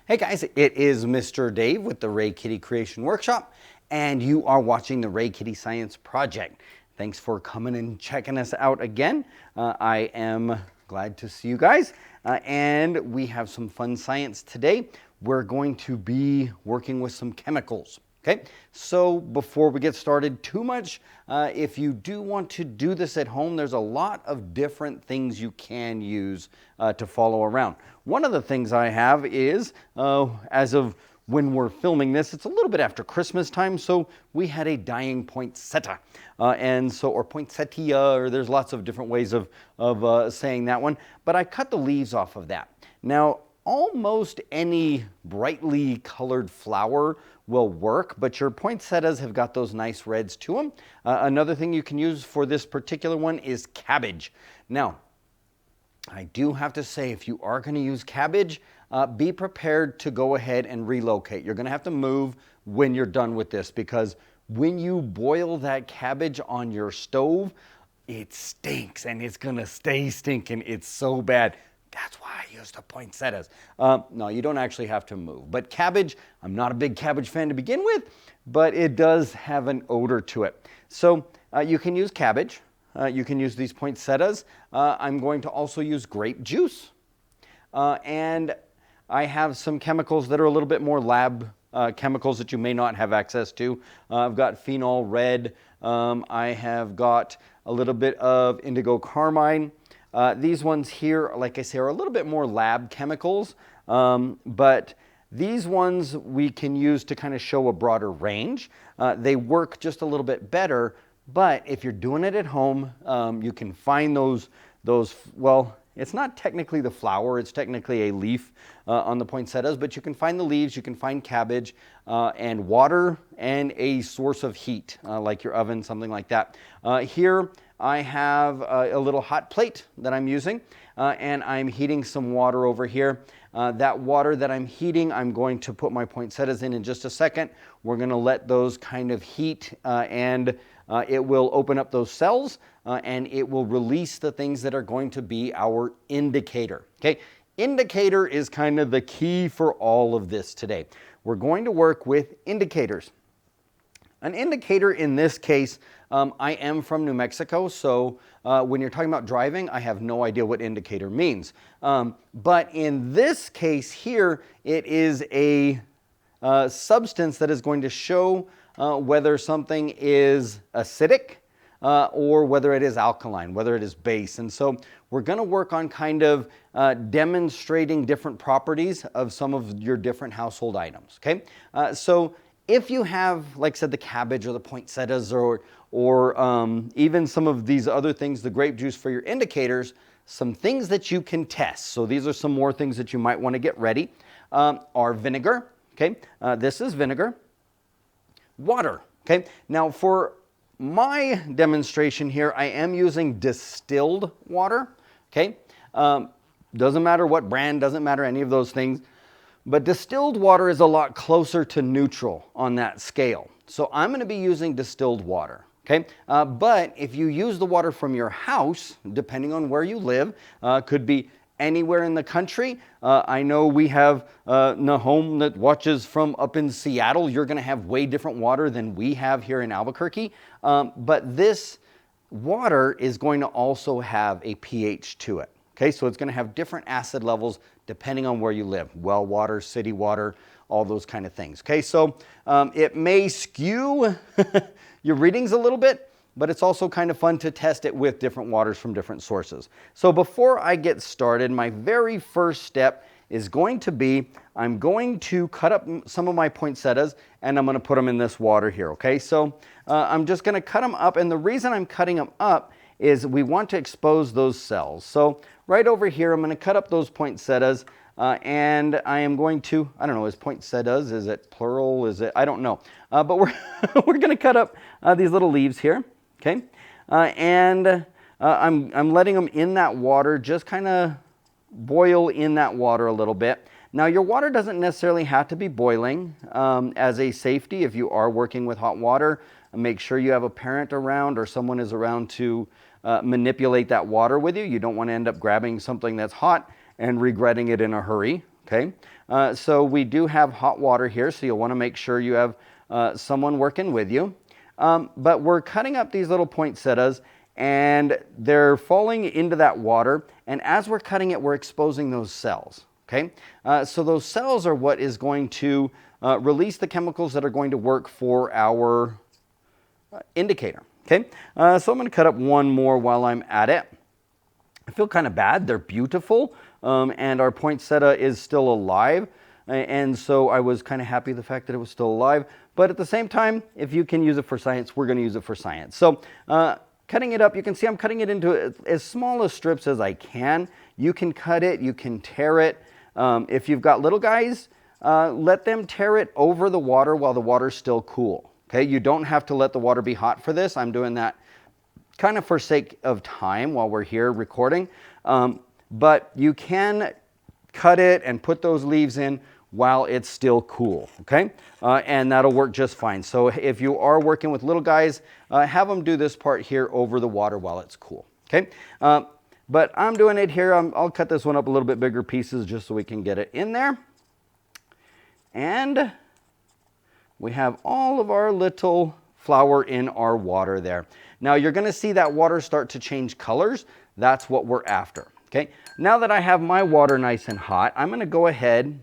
Hey guys, it is Mr. Dave with the Ray Kitty Creation Workshop, and you are watching the Ray Kitty Science Project. Thanks for coming and checking us out again. I am glad to see you guys, and we have some fun science today. We're going to be working with some chemicals. Okay, so before we get started too much, if you do want to do this at home, there's a lot of different things you can use to follow around. One of the things I have is, as of when we're filming this, it's a little bit after Christmas time, so we had a dying poinsettia, or poinsettia, or there's lots of different ways of saying that one, but I cut the leaves off of that. Now, almost any brightly colored flower will work, but your poinsettias have got those nice reds to them. Another thing you can use for this particular one is cabbage. Now, I do have to say, if you are going to use cabbage, be prepared to go ahead and relocate. You're going to have to move when you're done with this, because when you boil that cabbage on your stove, it stinks and it's going to stay stinking. It's so bad. That's why I use the poinsettias. No, you don't actually have to move. But cabbage, I'm not a big cabbage fan to begin with, but it does have an odor to it. So you can use cabbage. You can use these poinsettias. I'm going to also use grape juice. And I have some chemicals that are a little bit more lab chemicals that you may not have access to. I've got phenol red. I have got a little bit of indigo carmine. These ones here, like I say, are a little bit more lab chemicals, but these ones we can use to kind of show a broader range. They work just a little bit better, but if you're doing it at home, you can find those, well, it's not technically the flower, it's technically a leaf on the poinsettias, but you can find the leaves, you can find cabbage, and water, and a source of heat, like your oven, something like that. Here I have a little hot plate that I'm using, and I'm heating some water over here. That water that I'm heating, I'm going to put my poinsettias in just a second. We're going to let those kind of heat, and it will open up those cells, and it will release the things that are going to be our indicator. Okay, indicator is kind of the key for all of this today. We're going to work with indicators. An indicator in this case, I am from New Mexico, so when you're talking about driving, I have no idea what indicator means. But in this case here, it is a substance that is going to show whether something is acidic or whether it is alkaline, whether it is base. And so we're going to work on kind of demonstrating different properties of some of your different household items. Okay, so if you have, like I said, the cabbage or the poinsettias or even some of these other things, the grape juice for your indicators, some things that you can test. So these are some more things that you might want to get ready. Are vinegar. Okay, this is vinegar. Water. Okay, now for my demonstration here, I am using distilled water. Okay, doesn't matter what brand, doesn't matter any of those things. But distilled water is a lot closer to neutral on that scale. So I'm going to be using distilled water. Okay, but if you use the water from your house, depending on where you live, could be anywhere in the country. I know we have Nahome that watches from up in Seattle. You're going to have way different water than we have here in Albuquerque. But this water is going to also have a pH to it. Okay, so it's going to have different acid levels depending on where you live. Well water, city water, all those kind of things. Okay, so it may skew your readings a little bit, but it's also kind of fun to test it with different waters from different sources. So before I get started, my very first step is going to be, I'm going to cut up some of my poinsettias and I'm going to put them in this water here. Okay, so I'm just going to cut them up, and the reason I'm cutting them up is we want to expose those cells. So right over here, I'm going to cut up those poinsettias, and I am going to, I don't know, is poinsettias, is it plural, is it, I don't know. But we're going to cut up these little leaves here, okay? And I'm letting them in that water, just kind of boil in that water a little bit. Now your water doesn't necessarily have to be boiling. As a safety, if you are working with hot water, make sure you have a parent around or someone is around to manipulate that water with you. You don't want to end up grabbing something that's hot and regretting it in a hurry. okay? So we do have hot water here, so you'll want to make sure you have someone working with you. But we're cutting up these little poinsettias, and they're falling into that water, and as we're cutting it, we're exposing those cells, okay? So those cells are what is going to release the chemicals that are going to work for our indicator, okay? So I'm going to cut up one more while I'm at it. I feel kind of bad. They're beautiful, and our poinsettia is still alive, and so I was kind of happy the fact that it was still alive. But at the same time, if you can use it for science, we're going to use it for science. So cutting it up, you can see I'm cutting it into as small as strips as I can. You can cut it, you can tear it. If you've got little guys, let them tear it over the water while the water's still cool. Okay, you don't have to let the water be hot for this. I'm doing that kind of for sake of time while we're here recording. But you can cut it and put those leaves in while it's still cool, okay? And that'll work just fine. So if you are working with little guys, have them do this part here over the water while it's cool, okay? But I'm doing it here. I'll cut this one up a little bit bigger pieces just so we can get it in there. And we have all of our little flour in our water there. Now you're going to see that water start to change colors. That's what we're after, okay? Now that I have my water nice and hot, I'm going to go ahead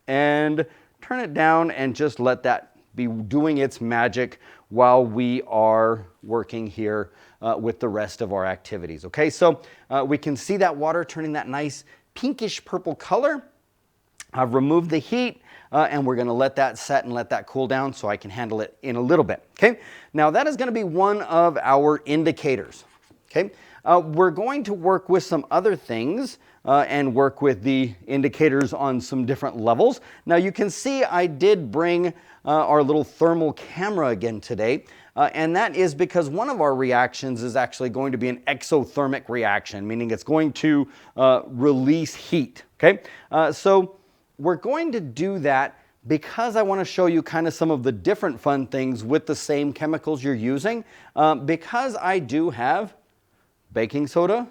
and turn it down and just let that be doing its magic while we are working here with the rest of our activities, okay? So we can see that water turning that nice pinkish purple color. I've removed the heat and we're going to let that set and let that cool down so I can handle it in a little bit, okay? Now that is going to be one of our indicators, okay? We're going to work with some other things and work with the indicators on some different levels. Now you can see I did bring our little thermal camera again today, and that is because one of our reactions is actually going to be an exothermic reaction, meaning it's going to release heat, okay? So we're going to do that because I want to show you kind of some of the different fun things with the same chemicals you're using, because I do have baking soda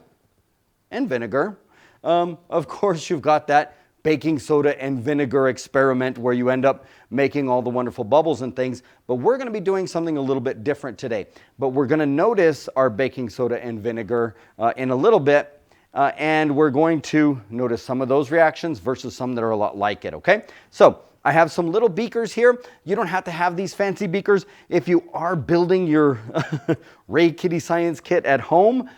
and vinegar. Of course, you've got that baking soda and vinegar experiment where you end up making all the wonderful bubbles and things, but we're going to be doing something a little bit different today. But we're going to notice our baking soda and vinegar in a little bit, and we're going to notice some of those reactions versus some that are a lot like it, okay? So I have some little beakers here. You don't have to have these fancy beakers. If you are building your Ray Kitty Science kit at home,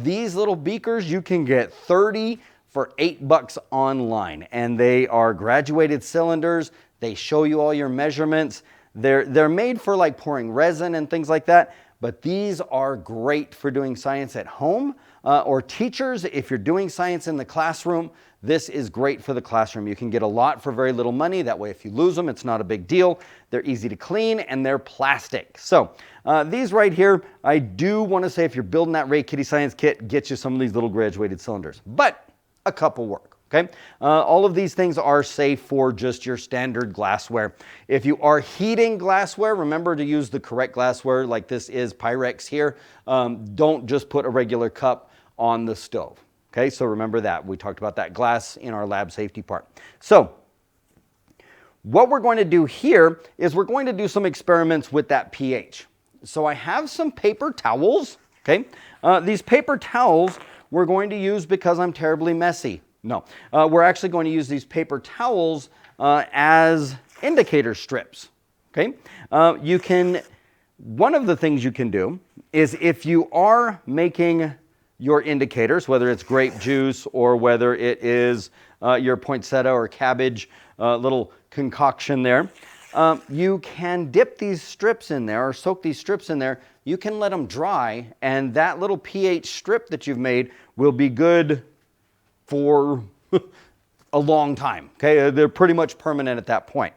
these little beakers, you can get 30 for $8 online, and they are graduated cylinders. They show you all your measurements. They're made for like pouring resin and things like that, but these are great for doing science at home, or teachers, if you're doing science in the classroom, this is great for the classroom. You can get a lot for very little money. That way, if you lose them, it's not a big deal. They're easy to clean and they're plastic. So these right here, I do want to say if you're building that Ray Kitty Science kit, get you some of these little graduated cylinders, but a couple work. Okay, all of these things are safe for just your standard glassware. If you are heating glassware, remember to use the correct glassware, like this is Pyrex here. Don't just put a regular cup on the stove. Okay, so remember that. We talked about that glass in our lab safety part. So what we're going to do here is we're going to do some experiments with that pH. So I have some paper towels. Okay, these paper towels we're going to use because I'm terribly messy. No, we're actually going to use these paper towels as indicator strips, okay? One of the things you can do is if you are making your indicators, whether it's grape juice or whether it is your poinsettia or cabbage little concoction there, you can dip these strips in there or soak these strips in there. You can let them dry, and that little pH strip that you've made will be good for a long time, okay? They're pretty much permanent at that point.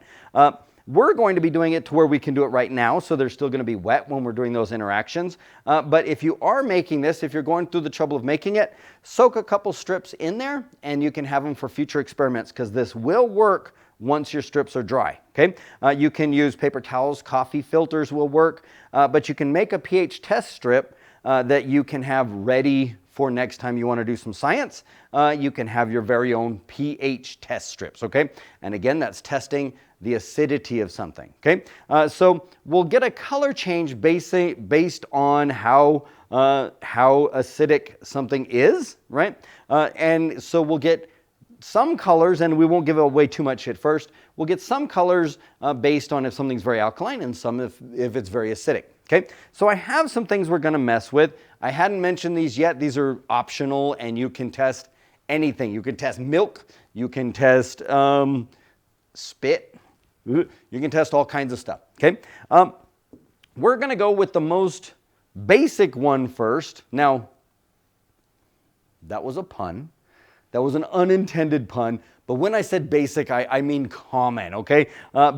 We're going to be doing it to where we can do it right now, so they're still going to be wet when we're doing those interactions. But if you are making this, if you're going through the trouble of making it, soak a couple strips in there, and you can have them for future experiments, because this will work once your strips are dry, okay? You can use paper towels, coffee filters will work, but you can make a pH test strip that you can have ready for next time you want to do some science, you can have your very own pH test strips, okay? And again, that's testing the acidity of something, okay? So we'll get a color change based on how acidic something is, right? And so we'll get some colors, and we won't give away too much at first. We'll get some colors based on if something's very alkaline and some if it's very acidic, okay? So I have some things we're gonna mess with. I hadn't mentioned these yet. These are optional, and you can test anything. You can test milk, you can test spit, you can test all kinds of stuff, okay? We're gonna go with the most basic one first. Now, that was a pun. That was an unintended pun, but when I said basic, I mean common, okay?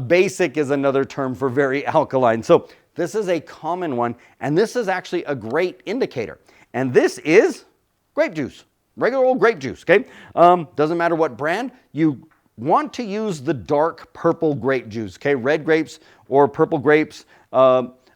Basic is another term for very alkaline. So this is a common one, and this is actually a great indicator. And this is grape juice, regular old grape juice, okay? Doesn't matter what brand. You want to use the dark purple grape juice, okay? Red grapes or purple grapes.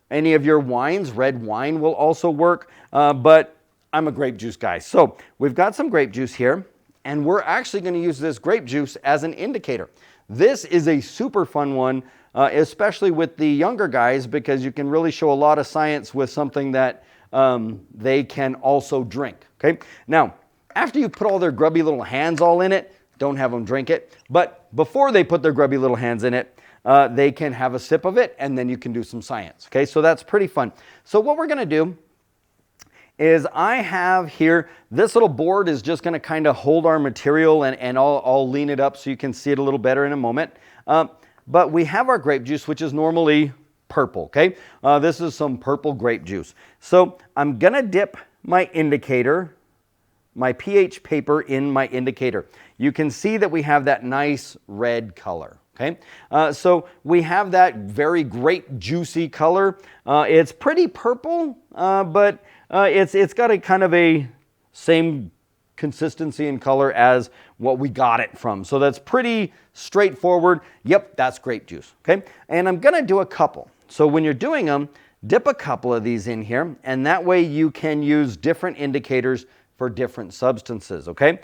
Any of your wines, red wine will also work, but I'm a grape juice guy. So we've got some grape juice here, and we're actually going to use this grape juice as an indicator. This is a super fun one, especially with the younger guys, because you can really show a lot of science with something that they can also drink, okay? Now, after you put all their grubby little hands all in it, don't have them drink it, but before they put their grubby little hands in it, they can have a sip of it, and then you can do some science, okay? So that's pretty fun. So what we're going to do is I have here, this little board is just going to kind of hold our material, and I'll lean it up so you can see it a little better in a moment. But we have our grape juice, which is normally purple, okay? This is some purple grape juice. So I'm going to dip my indicator, my pH paper in my indicator. You can see that we have that nice red color. Okay, so we have that very grape juicy color. It's pretty purple, but it's got a kind of a same consistency and color as what we got it from. So that's pretty straightforward. Yep, that's grape juice. Okay, and I'm gonna do a couple. So when you're doing them, dip a couple of these in here, and that way you can use different indicators for different substances, okay?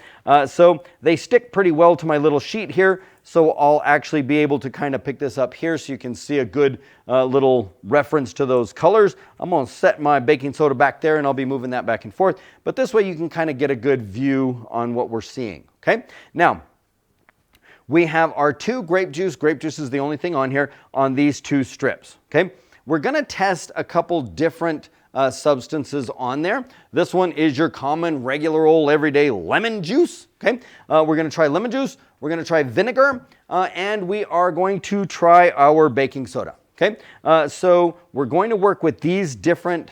So they stick pretty well to my little sheet here, so I'll actually be able to kind of pick this up here so you can see a good little reference to those colors. I'm going to set my baking soda back there, and I'll be moving that back and forth, but this way you can kind of get a good view on what we're seeing, okay? Now, we have our two grape juice. Grape juice is the only thing on here on these two strips, okay? We're going to test a couple different substances on there. This one is your common, regular old, everyday lemon juice. Okay, we're going to try lemon juice. We're going to try vinegar, and we are going to try our baking soda. Okay, so we're going to work with these different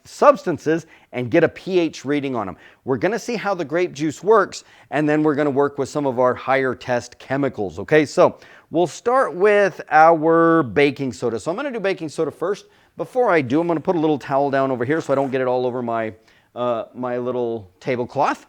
substances and get a pH reading on them. We're going to see how the grape juice works, and then we're going to work with some of our higher test chemicals. Okay, so we'll start with our baking soda. So I'm going to do baking soda first. Before I do, I'm going to put a little towel down over here so I don't get it all over my, my little tablecloth.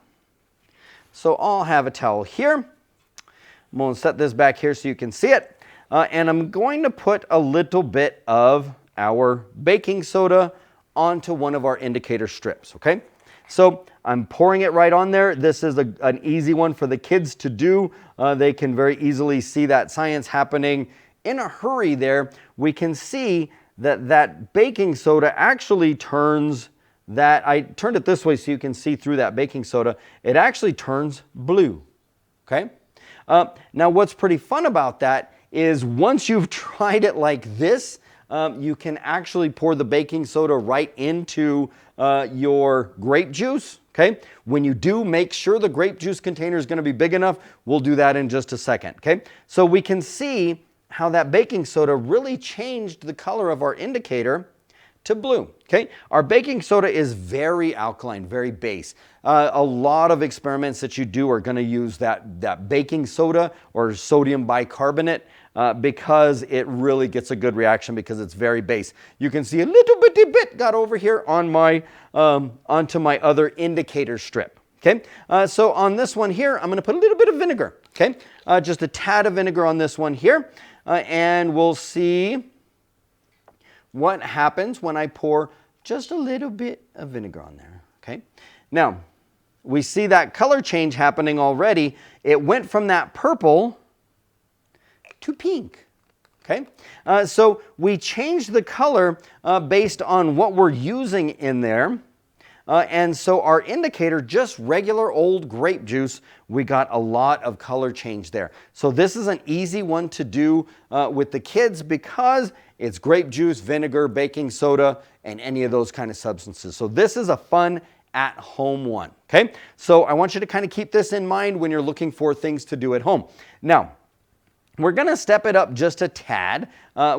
So I'll have a towel here. I'm going to set this back here so you can see it. And I'm going to put a little bit of our baking soda onto one of our indicator strips, okay? So I'm pouring it right on there. This is an easy one for the kids to do. They can very easily see that science happening in a hurry there. We can see that baking soda actually turns that, I turned it this way so you can see through that baking soda, it actually turns blue, okay? Now what's pretty fun about that is once you've tried it like this, you can actually pour the baking soda right into your grape juice, okay? When you do, make sure the grape juice container is going to be big enough. We'll do that in just a second, okay? So we can see how that baking soda really changed the color of our indicator to blue, okay? Our baking soda is very alkaline, very base. A lot of experiments that you do are going to use that baking soda or sodium bicarbonate because it really gets a good reaction because it's very base. You can see a little bitty bit got over here on my onto my other indicator strip, okay? So on this one here, I'm going to put a little bit of vinegar, okay? Just a tad of vinegar on this one here. And we'll see what happens when I pour just a little bit of vinegar on there. okay? Now, we see that color change happening already. It went from that purple to pink, okay? So we changed the color based on what we're using in there. And so our indicator, just regular old grape juice, we got a lot of color change there. So this is an easy one to do with the kids because it's grape juice, vinegar, baking soda, and any of those kind of substances. So this is a fun at-home one, okay? So I want you to kind of keep this in mind when you're looking for things to do at home. Now, we're going to step it up just a tad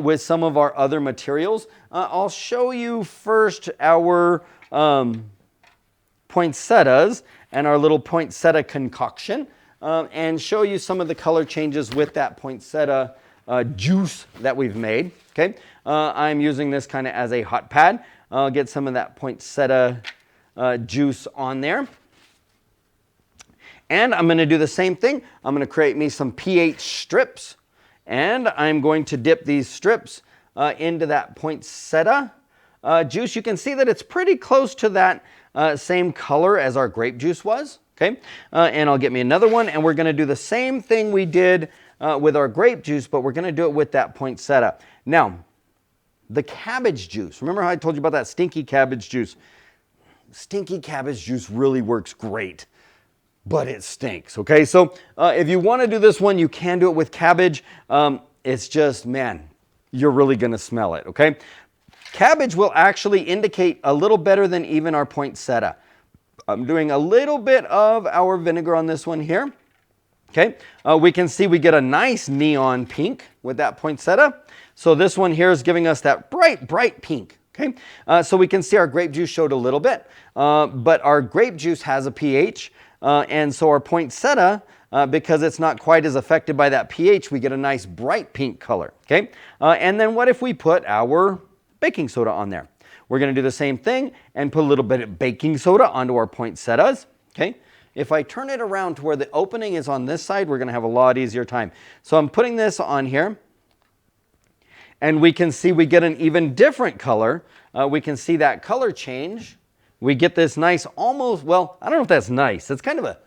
with some of our other materials. I'll show you first our poinsettias and our little poinsettia concoction and show you some of the color changes with that poinsettia juice that we've made. Okay, I'm using this kind of as a hot pad. I'll get some of that poinsettia juice on there. And I'm going to do the same thing. I'm going to create me some pH strips and I'm going to dip these strips into that poinsettia juice. You can see that it's pretty close to that same color as our grape juice was, okay? And I'll get me another one, and we're going to do the same thing we did with our grape juice, but we're going to do it with that poinsettia. Now, the cabbage juice. Remember how I told you about that stinky cabbage juice? Stinky cabbage juice really works great, but it stinks, okay? So if you want to do this one, you can do it with cabbage. It's just, man, you're really going to smell it, okay? Cabbage will actually indicate a little better than even our poinsettia. I'm doing a little bit of our vinegar on this one here. Okay, we can see we get a nice neon pink with that poinsettia. So this one here is giving us that bright, bright pink. Okay, so we can see our grape juice showed a little bit, but our grape juice has a pH, and so our poinsettia, because it's not quite as affected by that pH, we get a nice bright pink color. Okay, and then what if we put our baking soda on there? We're going to do the same thing and put a little bit of baking soda onto our poinsettias. Okay, if I turn it around to where the opening is on this side, we're going to have a lot easier time. So I'm putting this on here, and we can see we get an even different color. We can see that color change. We get this nice, almost, well, I don't know if that's nice. It's kind of a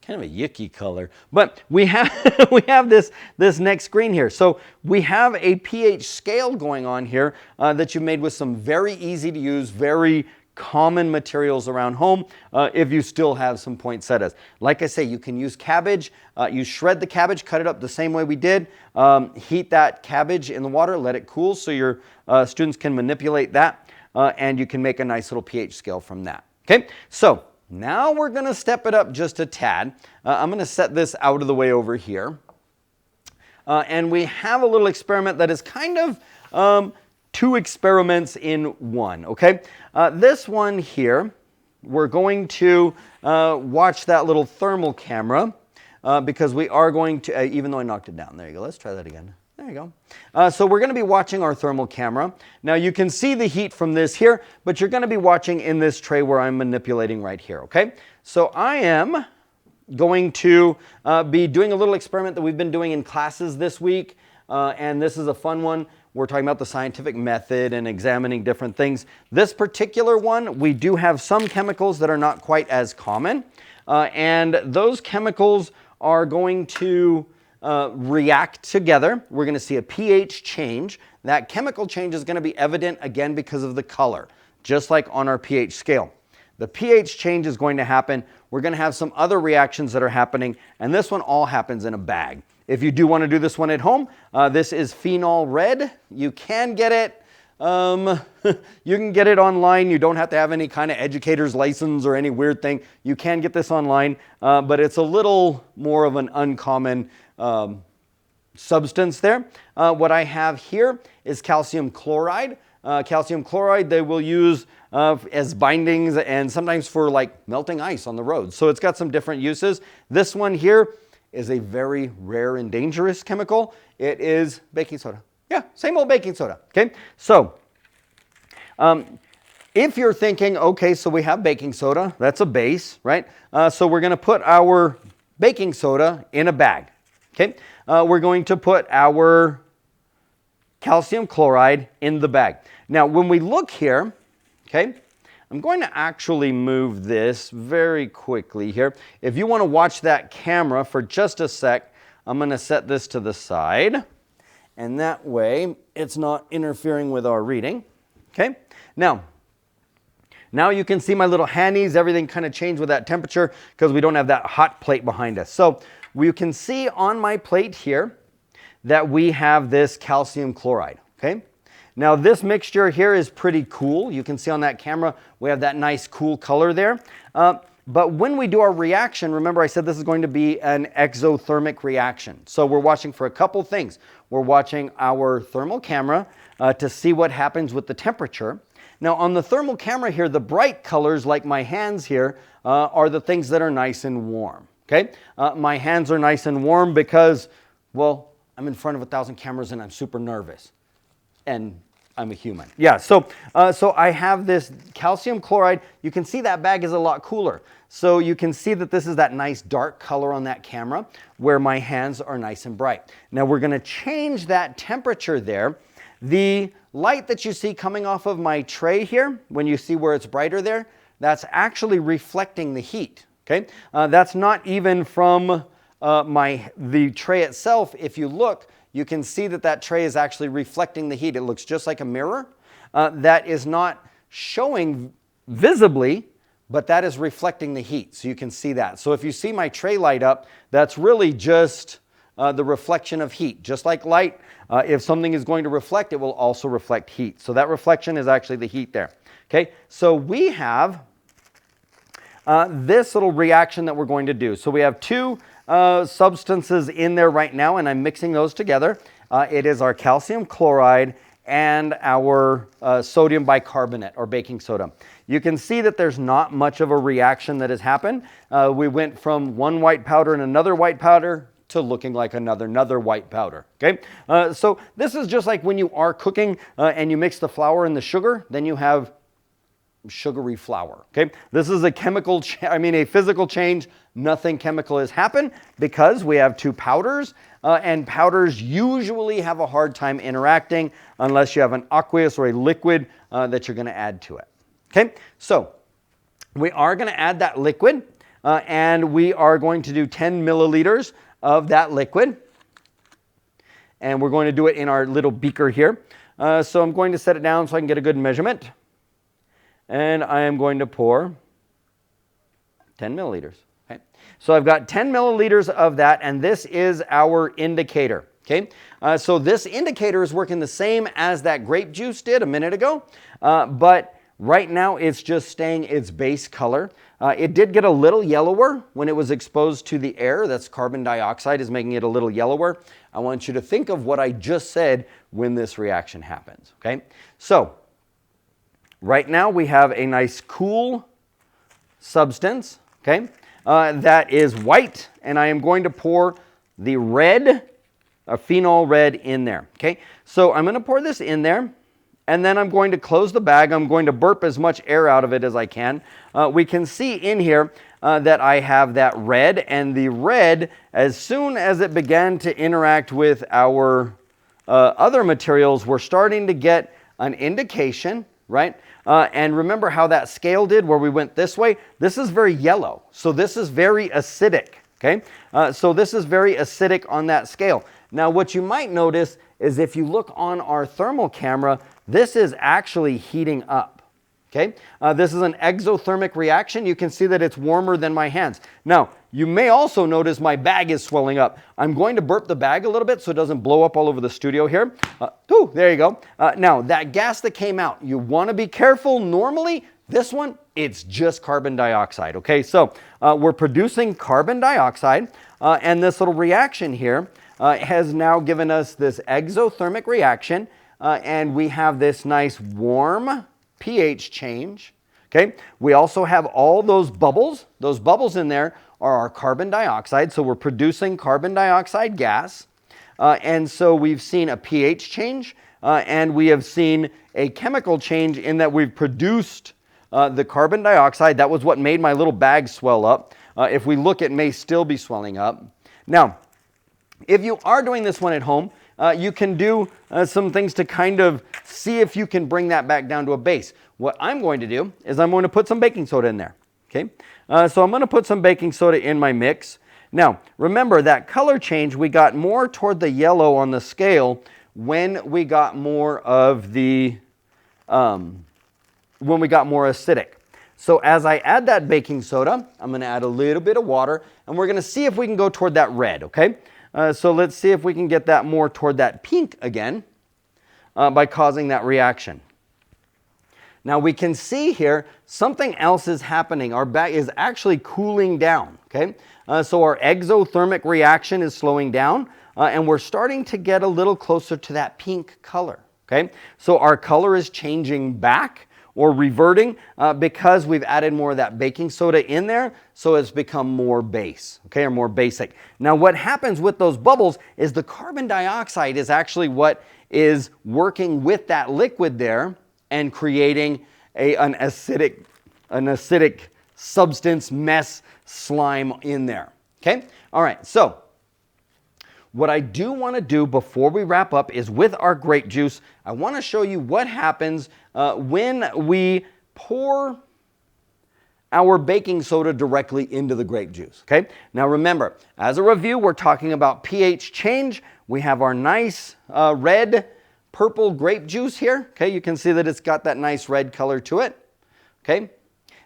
yucky color, but we have we have this next screen here. So we have a pH scale going on here that you made with some very easy to use, very common materials around home if you still have some poinsettias. Like I say, you can use cabbage. You shred the cabbage, cut it up the same way we did. Heat that cabbage in the water, let it cool so your students can manipulate that, and you can make a nice little pH scale from that. Okay, so now we're going to step it up just a tad. I'm going to set this out of the way over here. And we have a little experiment that is kind of two experiments in one, okay? This one here, we're going to watch that little thermal camera because we are going to, even though I knocked it down. There you go. Let's try that again. There you go. So we're going to be watching our thermal camera. Now you can see the heat from this here, but you're going to be watching in this tray where I'm manipulating right here, okay? So I am going to be doing a little experiment that we've been doing in classes this week, and this is a fun one. We're talking about the scientific method and examining different things. This particular one, we do have some chemicals that are not quite as common, and those chemicals are going to react together. We're going to see a pH change. That chemical change is going to be evident again because of the color, just like on our pH scale. The pH change is going to happen. We're going to have some other reactions that are happening, and this one all happens in a bag. If you do want to do this one at home, this is phenol red. You can get it. You can get it online. You don't have to have any kind of educator's license or any weird thing. You can get this online, but it's a little more of an uncommon substance there. What I have here is calcium chloride. Calcium chloride they will use as bindings and sometimes for like melting ice on the road. So it's got some different uses. This one here is a very rare and dangerous chemical. It is baking soda. Yeah, same old baking soda, okay? So if you're thinking, okay, so we have baking soda, that's a base, right? So we're gonna put our baking soda in a bag, okay? We're going to put our calcium chloride in the bag. Now, when we look here, okay, I'm going to actually move this very quickly here. If you want to watch that camera for just a sec, I'm going to set this to the side. And that way, it's not interfering with our reading. Okay? Now you can see my little handies. Everything kind of changed with that temperature because we don't have that hot plate behind us. So you can see on my plate here that we have this calcium chloride. Okay? Now this mixture here is pretty cool. You can see on that camera we have that nice cool color there. But when we do our reaction, remember I said this is going to be an exothermic reaction. So we're watching for a couple things. We're watching our thermal camera to see what happens with the temperature. Now on the thermal camera here, the bright colors like my hands here are the things that are nice and warm. Okay? My hands are nice and warm because, well, I'm in front of 1,000 cameras and I'm super nervous. And I'm a human. Yeah, so I have this calcium chloride. You can see that bag is a lot cooler. So you can see that this is that nice dark color on that camera where my hands are nice and bright. Now we're going to change that temperature there. The light that you see coming off of my tray here, when you see where it's brighter there, that's actually reflecting the heat. Okay, that's not even from the tray itself. If you look, you can see that that tray is actually reflecting the heat. It looks just like a mirror. That is not showing visibly, but that is reflecting the heat. So you can see that. So if you see my tray light up, that's really just the reflection of heat. Just like light, if something is going to reflect, it will also reflect heat. So that reflection is actually the heat there. Okay, so we have this little reaction that we're going to do. So we have two substances in there right now, and I'm mixing those together. It is our calcium chloride and our sodium bicarbonate or baking soda. You can see that there's not much of a reaction that has happened. We went from one white powder and another white powder to looking like another white powder. Okay, so this is just like when you are cooking and you mix the flour and the sugar, then you have sugary flour. Okay, this is a a physical change. Nothing chemical has happened because we have two powders, and powders usually have a hard time interacting unless you have an aqueous or a liquid that you're going to add to it. Okay, so we are going to add that liquid, and we are going to do 10 milliliters of that liquid, and we're going to do it in our little beaker here. So I'm going to set it down so I can get a good measurement. And I am going to pour 10 milliliters. Okay? So I've got 10 milliliters of that, and this is our indicator. Okay? So this indicator is working the same as that grape juice did a minute ago, but right now it's just staying its base color. It did get a little yellower when it was exposed to the air. That's carbon dioxide is making it a little yellower. I want you to think of what I just said when this reaction happens. Okay? So right now we have a nice cool substance, okay, that is white, and I am going to pour the red, a phenol red in there, okay. So I'm going to pour this in there, and then I'm going to close the bag. I'm going to burp as much air out of it as I can. We can see in here that I have that red, and the red, as soon as it began to interact with our other materials, we're starting to get an indication, right? And remember how that scale did where we went this way? This is very yellow. So this is very acidic. Okay? So this is very acidic on that scale. Now what you might notice is if you look on our thermal camera, this is actually heating up. Okay? This is an exothermic reaction. You can see that it's warmer than my hands. Now, you may also notice my bag is swelling up. I'm going to burp the bag a little bit so it doesn't blow up all over the studio here. There you go. Now, that gas that came out, you want to be careful. Normally, this one, it's just carbon dioxide. Okay, so we're producing carbon dioxide, and this little reaction here has now given us this exothermic reaction, and we have this nice warm pH change. Okay, we also have all those bubbles. Those bubbles in there are our carbon dioxide, so we're producing carbon dioxide gas. And so we've seen a pH change, and we have seen a chemical change in that we've produced the carbon dioxide. That was what made my little bag swell up. If we look, it may still be swelling up. Now, if you are doing this one at home, you can do some things to kind of see if you can bring that back down to a base. What I'm going to do is I'm going to put some baking soda in there. Okay, so I'm going to put some baking soda in my mix. Now, remember that color change, we got more toward the yellow on the scale when we got more of the, when we got more acidic. So as I add that baking soda, I'm going to add a little bit of water, and we're going to see if we can go toward that red, okay? So let's see if we can get that more toward that pink again by causing that reaction. Now we can see here something else is happening. Our bag is actually cooling down, okay? So our exothermic reaction is slowing down, and we're starting to get a little closer to that pink color, okay? So our color is changing back or reverting because we've added more of that baking soda in there, so it's become more base, okay, or more basic. Now what happens with those bubbles is the carbon dioxide is actually what is working with that liquid there and creating an acidic substance mess slime in there, okay? All right, so what I do want to do before we wrap up is with our grape juice, I want to show you what happens when we pour our baking soda directly into the grape juice, okay? Now remember, as a review, we're talking about pH change. We have our nice red purple grape juice here, okay? You can see that it's got that nice red color to it, okay?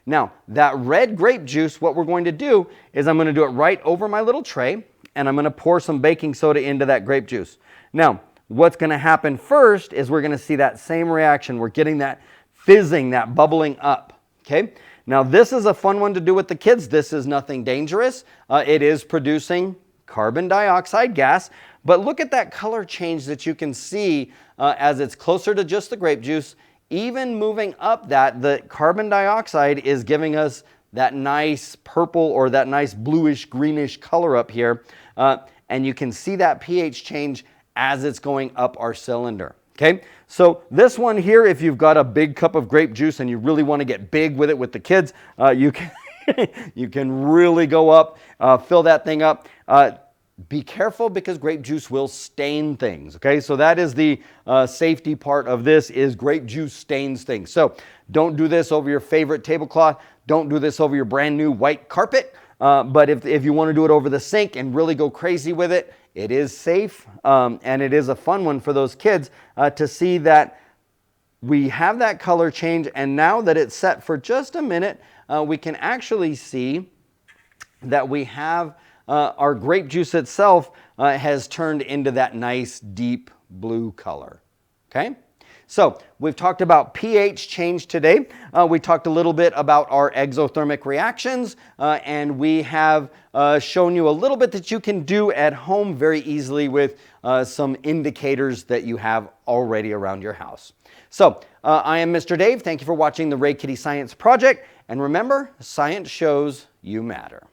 Now, that red grape juice, what we're going to do is I'm going to do it right over my little tray, and I'm going to pour some baking soda into that grape juice. Now, what's going to happen first is we're going to see that same reaction. We're getting that fizzing, that bubbling up, okay? Now, this is a fun one to do with the kids. This is nothing dangerous. It is producing carbon dioxide gas, but look at that color change that you can see as it's closer to just the grape juice. Even moving up that, the carbon dioxide is giving us that nice purple or that nice bluish greenish color up here. And you can see that pH change as it's going up our cylinder. Okay, so this one here, if you've got a big cup of grape juice and you really want to get big with it with the kids, you can you can really go up, fill that thing up. Be careful because grape juice will stain things, okay? So that is the safety part of this, is grape juice stains things. So don't do this over your favorite tablecloth. Don't do this over your brand new white carpet. But if you want to do it over the sink and really go crazy with it, it is safe and it is a fun one for those kids to see that we have that color change. And now that it's set for just a minute, we can actually see that we have our grape juice itself has turned into that nice deep blue color, okay? So we've talked about pH change today. We talked a little bit about our exothermic reactions, and we have shown you a little bit that you can do at home very easily with some indicators that you have already around your house. So I am Mr. Dave. Thank you for watching the Ray Kitty Science Project. And remember, science shows you matter.